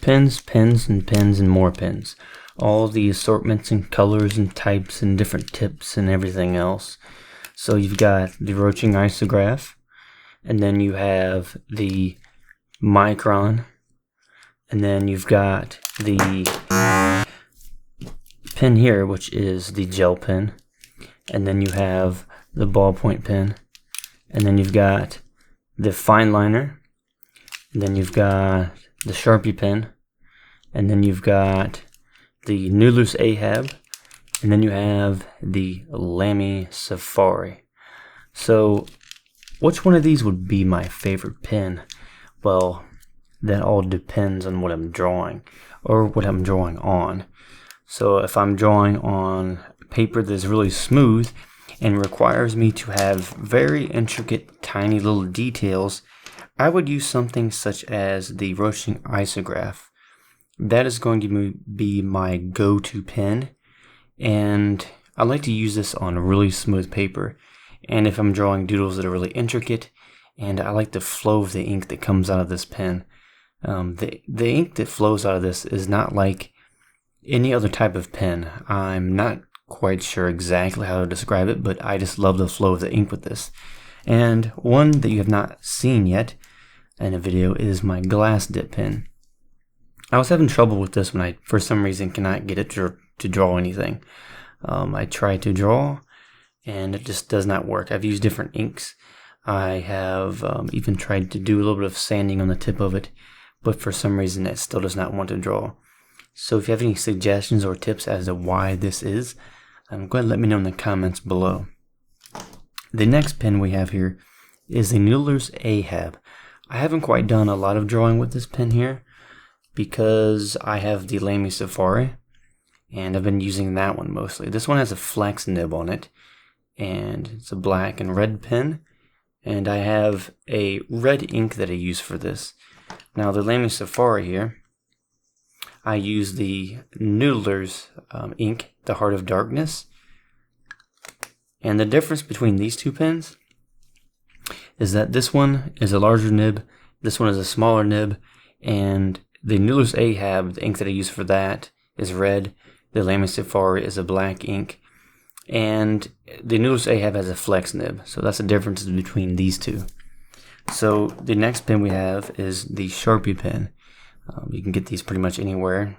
Pens, pens, and pens, and more pens. All the assortments and colors and types and different tips and everything else. So you've got the rotring isograph, and then you have the Micron, and then you've got the pen here, which is the gel pen, and then you have the ballpoint pen, and then you've got the Fineliner, and then you've got the Sharpie pen, and then you've got the noodlers ahab, and then you have the lamy safari. So which one of these would be my favorite pen? Well, that all depends on what I'm drawing or what I'm drawing on. So if I'm drawing on paper that's really smooth and requires me to have very intricate tiny little details, I would use something such as the rotring isograph. That is going to be my go-to pen, and I like to use this on really smooth paper. And if I'm drawing doodles that are really intricate, and I like the flow of the ink that comes out of this pen. The ink that flows out of this is not like any other type of pen. I'm not quite sure exactly how to describe it, but I just love the flow of the ink with this. And one that you have not seen yet in a video is my glass dip pen. I was having trouble with this when I, for some reason, cannot get it to draw anything. I try to draw, and it just does not work. I've used different inks. I have even tried to do a little bit of sanding on the tip of it, but for some reason it still does not want to draw. So if you have any suggestions or tips as to why this is, go ahead and let me know in the comments below. The next pen we have here is the noodlers ahab. I haven't quite done a lot of drawing with this pen here because I have the lamy safari, and I've been using that one mostly. This one has a flex nib on it, and it's a black and red pen. And I have a red ink that I use for this. Now the lamy safari here, I use the noodlers ink, the Heart of Darkness. And the difference between these two pens is that this one is a larger nib, this one is a smaller nib, and the noodlers ahab, the ink that I use for that, is red. The lamy safari is a black ink. And the noodlers ahab has a flex nib, so that's the difference between these two. So the next pen we have is the Sharpie Pen. You can get these pretty much anywhere.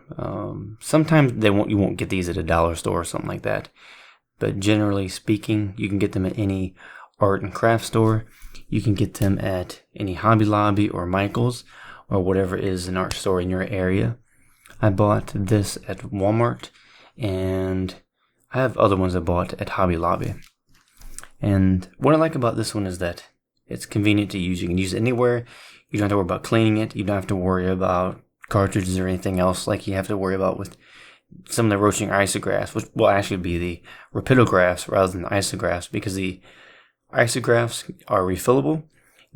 Sometimes you won't get these at a dollar store or something like that, but generally speaking, you can get them at any art and craft store. You can get them at any Hobby Lobby or Michael's or whatever is an art store in your area. I bought this at Walmart, and I have other ones I bought at Hobby Lobby. And what I like about this one is that it's convenient to use. You can use it anywhere. You don't have to worry about cleaning it. You don't have to worry about cartridges or anything else like you have to worry about with some of the rotring isographs, which will actually be the rapidographs rather than isographs, because the isographs are refillable.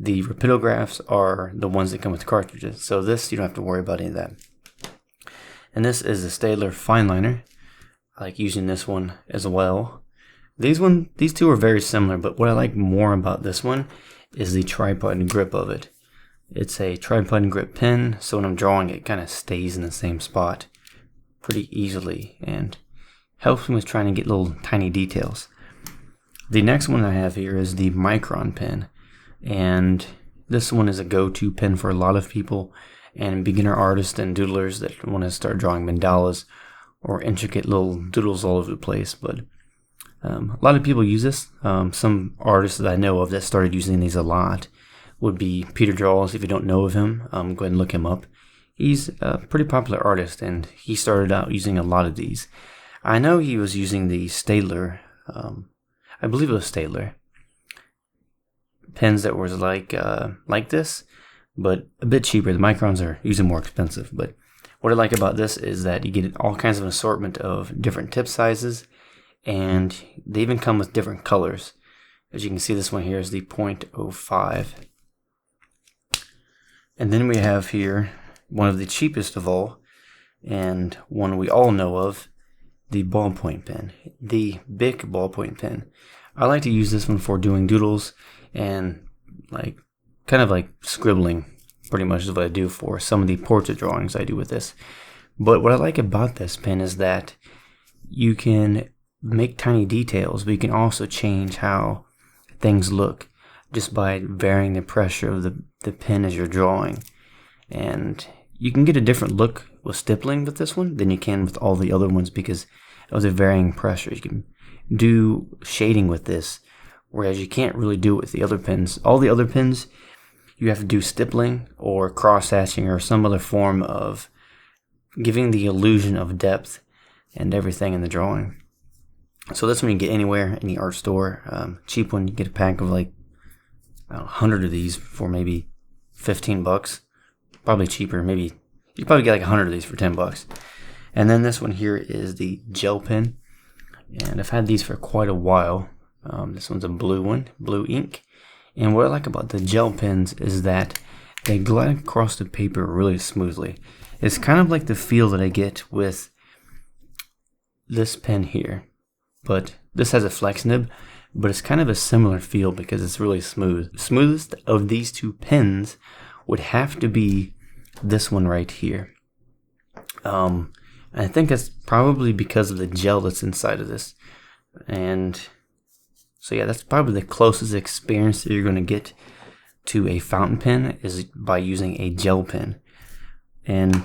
The rapidographs are the ones that come with cartridges. So this, you don't have to worry about any of that. And this is the Staedtler Fineliner. I like using this one as well. These two are very similar, but what I like more about this one is the tripod grip of it. It's a tripod grip pen, so when I'm drawing it kind of stays in the same spot pretty easily and helps me with trying to get little tiny details. The next one I have here is the Micron Pen, and this one is a go-to pen for a lot of people and beginner artists and doodlers that want to start drawing mandalas or intricate little doodles all over the place. But a lot of people use this. Some artists that I know of that started using these a lot would be Peter Draws. If you don't know of him, go ahead and look him up. He's a pretty popular artist, and he started out using a lot of these. I know he was using the Staedtler, I believe it was Staedtler, pens that was like this, but a bit cheaper. The Microns are usually more expensive, but what I like about this is that you get all kinds of an assortment of different tip sizes, and they even come with different colors. As you can see, this one here is the .05. And then we have here one of the cheapest of all, and one we all know of, the Ballpoint Pen, the big Ballpoint Pen. I like to use this one for doing doodles and kind of like scribbling pretty much is what I do for some of the portrait drawings I do with this. But what I like about this pen is that you can make tiny details, but you can also change how things look just by varying the pressure of the pen as you're drawing. And you can get a different look with stippling with this one than you can with all the other ones because of the varying pressure. You can do shading with this, whereas you can't really do it with the other pens. All the other pens, you have to do stippling or cross-hatching or some other form of giving the illusion of depth and everything in the drawing. So this one you can get anywhere, any art store. Cheap one, you get a pack of like 100 of these for maybe 15 bucks. Probably cheaper, maybe you probably get like 100 of these for 10 bucks. And then this one here is the gel pen, and I've had these for quite a while. This one's a blue one, blue ink. And what I like about the gel pens is that they glide across the paper really smoothly. It's kind of like the feel that I get with this pen here, but this has a flex nib, but it's kind of a similar feel because it's really smooth. The smoothest of these two pens would have to be this one right here. I think that's probably because of the gel that's inside of this. And so yeah, that's probably the closest experience that you're going to get to a fountain pen is by using a gel pen. And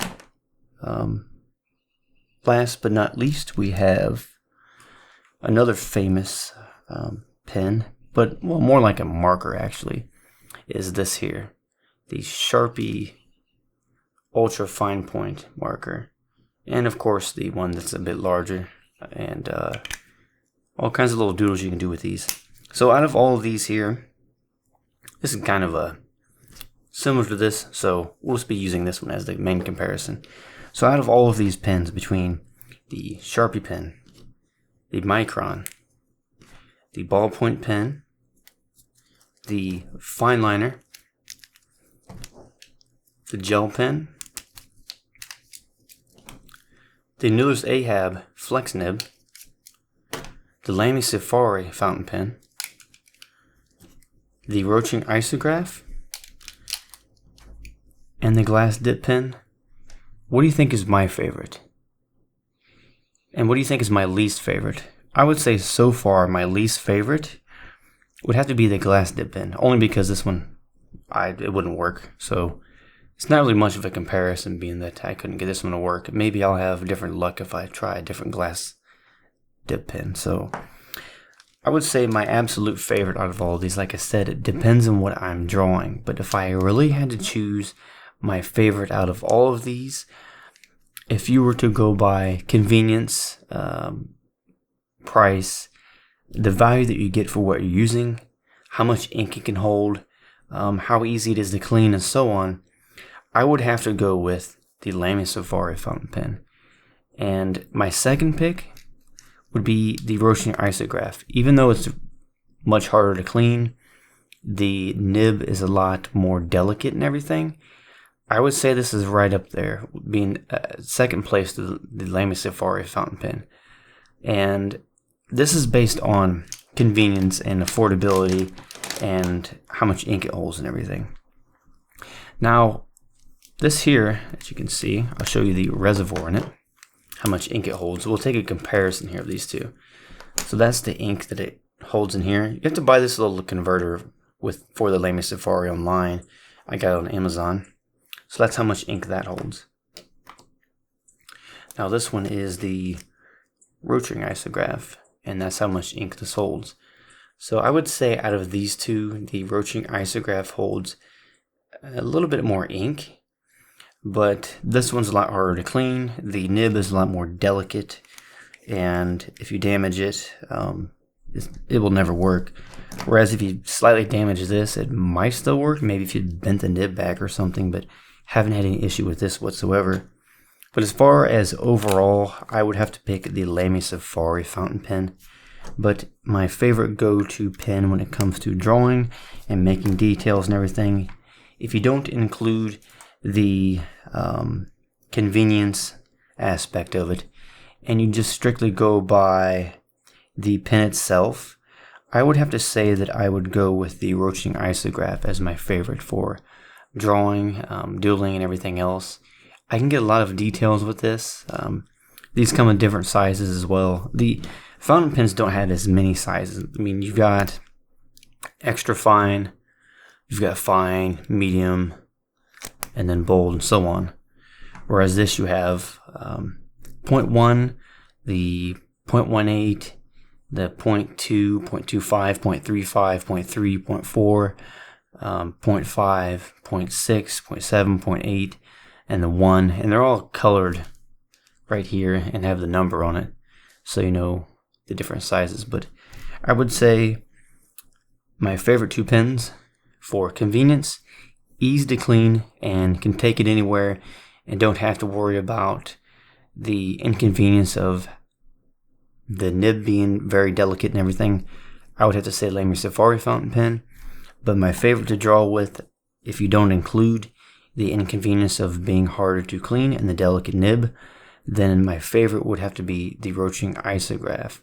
last but not least, we have another famous pen, but well, more like a marker actually, is this here, the Sharpie ultra fine point marker. And of course the one that's a bit larger, and all kinds of little doodles you can do with these. So out of all of these here, this is kind of similar to this, so we'll just be using this one as the main comparison. So out of all of these pens, between the Sharpie pen, the Micron, the Ballpoint Pen, the Fineliner, the gel pen, the noodlers ahab flex nib, the lamy safari fountain pen, the rotring isograph, and the glass dip pen, what do you think is my favorite? And what do you think is my least favorite? I would say so far my least favorite would have to be the glass dip pen, only because this one it wouldn't work. So it's not really much of a comparison, being that I couldn't get this one to work. Maybe I'll have different luck if I try a different glass dip pen. So I would say my absolute favorite out of all of these, like I said, it depends on what I'm drawing. But if I really had to choose my favorite out of all of these, if you were to go by convenience, price, the value that you get for what you're using, how much ink it can hold, how easy it is to clean, and so on, I would have to go with the Lamy Safari fountain pen. And my second pick would be the rotring isograph. Even though it's much harder to clean, the nib is a lot more delicate and everything, I would say this is right up there, being second place to the Lamy Safari fountain pen. And this is based on convenience and affordability and how much ink it holds and everything. Now, this here, as you can see, I'll show you the reservoir in it, how much ink it holds. We'll take a comparison here of these two. So that's the ink that it holds in here. You have to buy this little converter for the Lamy Safari online. I got it on Amazon. So that's how much ink that holds. Now this one is the rotring isograph, and that's how much ink this holds. So I would say out of these two, the rotring isograph holds a little bit more ink, but this one's a lot harder to clean. The nib is a lot more delicate, and if you damage it, it will never work. Whereas if you slightly damage this, it might still work. Maybe if you bent the nib back or something, but haven't had any issue with this whatsoever. But as far as overall, I would have to pick the Lamy Safari fountain pen. But my favorite go-to pen when it comes to drawing and making details and everything, if you don't include the convenience aspect of it, and you just strictly go by the pen itself, I would have to say that I would go with the rotring isograph as my favorite for drawing, doodling, and everything else. I can get a lot of details with this. These come in different sizes as well. The fountain pens don't have as many sizes. I mean, you've got extra fine, you've got fine, medium, and then bold, and so on. Whereas this, you have 0.1, the 0.18, the 0.2, 0.25, 0.35, 0.3, 0.4, 0.5, 0.6, 0.7, 0.8, and the 1. And they're all colored right here and have the number on it, so you know the different sizes. But I would say my favorite two pens for convenience, easy to clean, and can take it anywhere and don't have to worry about the inconvenience of the nib being very delicate and everything. I would have to say Lamy Safari fountain pen. But my favorite to draw with, if you don't include the inconvenience of being harder to clean and the delicate nib, then my favorite would have to be the rotring isograph,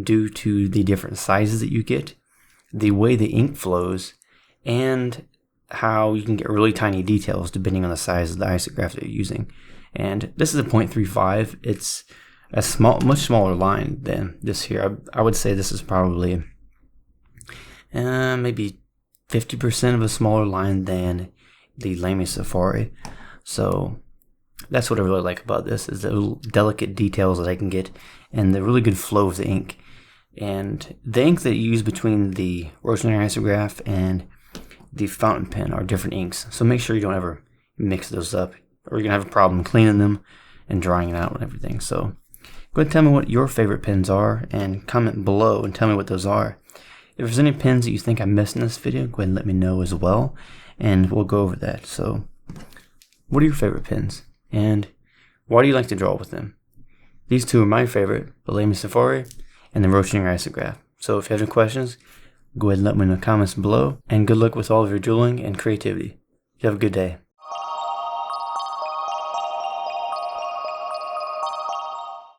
due to the different sizes that you get, the way the ink flows, and how you can get really tiny details depending on the size of the isograph that you're using. And this is a 0.35. It's a much smaller line than this here. I would say this is probably maybe 50% of a smaller line than the Lamy Safari. So that's what I really like about this, is the little delicate details that I can get and the really good flow of the ink. And the ink that you use between the rotring isograph and the fountain pen are different inks. So make sure you don't ever mix those up, or you're going to have a problem cleaning them and drying it out and everything. So go ahead and tell me what your favorite pens are, and comment below and tell me what those are. If there's any pens that you think I missed in this video, go ahead and let me know as well, and we'll go over that. So what are your favorite pens, and why do you like to draw with them? These two are my favorite, the Lamy Safari and the rotring isograph. So if you have any questions, go ahead and let me know in the comments below, and good luck with all of your doodling and creativity. You have a good day.